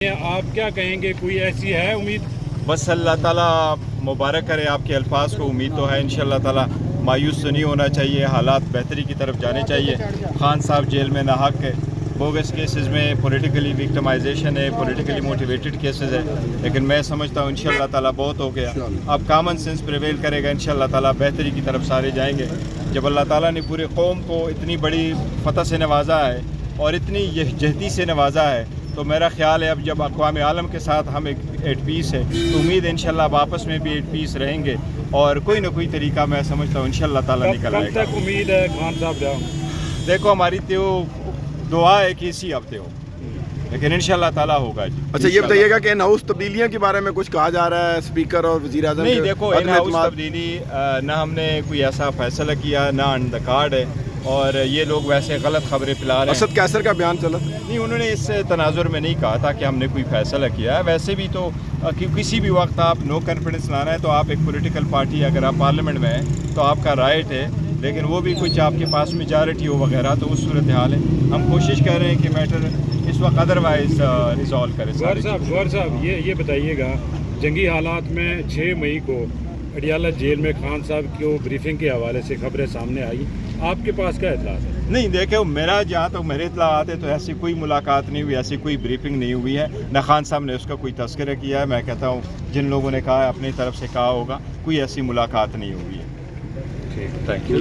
آپ کیا کہیں گے، کوئی ایسی ہے امید؟ بس اللہ تعالیٰ مبارک کرے آپ کے الفاظ کو. امید تو ہے انشاءاللہ تعالیٰ. مایوس تو نہیں ہونا چاہیے، حالات بہتری کی طرف جانے چاہیے. خان صاحب جیل میں ناحق ہے، بوگس کیسز میں پولیٹیکلی وکٹمائزیشن ہے، پولیٹیکلی موٹیویٹڈ کیسز ہے، لیکن میں سمجھتا ہوں انشاءاللہ تعالیٰ بہت ہو گیا. اب کامن سینس پریویل کرے گا، انشاءاللہ تعالیٰ بہتری کی طرف سارے جائیں گے. جب اللہ تعالیٰ نے پورے قوم کو اتنی بڑی فتح سے نوازا ہے اور اتنی یکجہتی سے نوازا ہے، تو میرا خیال ہے اب جب اقوام عالم کے ساتھ ہم ایٹ پیس ہے تو امید ہے انشاءاللہ اب آپس میں بھی ایٹ پیس رہیں گے اور کوئی نہ کوئی طریقہ میں سمجھتا ہوں انشاءاللہ تعالیٰ نکل آئے گا. کب تک امید ہے خان صاحب جاؤ؟ دیکھو ہماری تو دعا ہے کہ اسی ہفتے ہو، لیکن انشاءاللہ تعالیٰ ہوگا جی. اچھا یہ بتائیے گا کہ ان ہاؤس تبدیلیاں کے بارے میں کچھ کہا جا رہا ہے اسپیکر اور وزیر اعظم؟ نہیں دیکھو، ان ہاؤس تبدیلی نہ ہم نے کوئی ایسا فیصلہ کیا، نہ آن دا کارڈ ہے، اور یہ لوگ ویسے غلط خبریں پھیلا رہے ہیں. اسد قیصر کا بیان چلا نہیں، انہوں نے اس تناظر میں نہیں کہا تھا کہ ہم نے کوئی فیصلہ کیا ہے. ویسے بھی تو کسی بھی وقت آپ نو کانفیڈنس لانا ہے تو آپ ایک پولیٹیکل پارٹی اگر آپ پارلیمنٹ میں ہیں تو آپ کا رائٹ ہے، لیکن وہ بھی کچھ آپ کے پاس میجارٹی ہو وغیرہ تو اس صورتحال ہے. ہم کوشش کر رہے ہیں کہ میٹر اس وقت ادروائز ریزالو کرے. جوہر صاحب یہ بتائیے گا، جنگی حالات میں 6 مئی کو اڈیالہ جیل میں خان صاحب کی بریفنگ کے حوالے سے خبریں سامنے آئی، آپ کے پاس کیا اطلاعات ہے؟ نہیں دیکھو، میرا جہاں تک میرے اطلاعات ہے تو ایسی کوئی ملاقات نہیں ہوئی، ایسی کوئی بریفنگ نہیں ہوئی ہے، نہ خان صاحب نے اس کا کوئی تذکرہ کیا ہے. میں کہتا ہوں جن لوگوں نے کہا ہے اپنی طرف سے کہا ہوگا، کوئی ایسی ملاقات نہیں ہوئی ہے. ٹھیک، تھینک یو.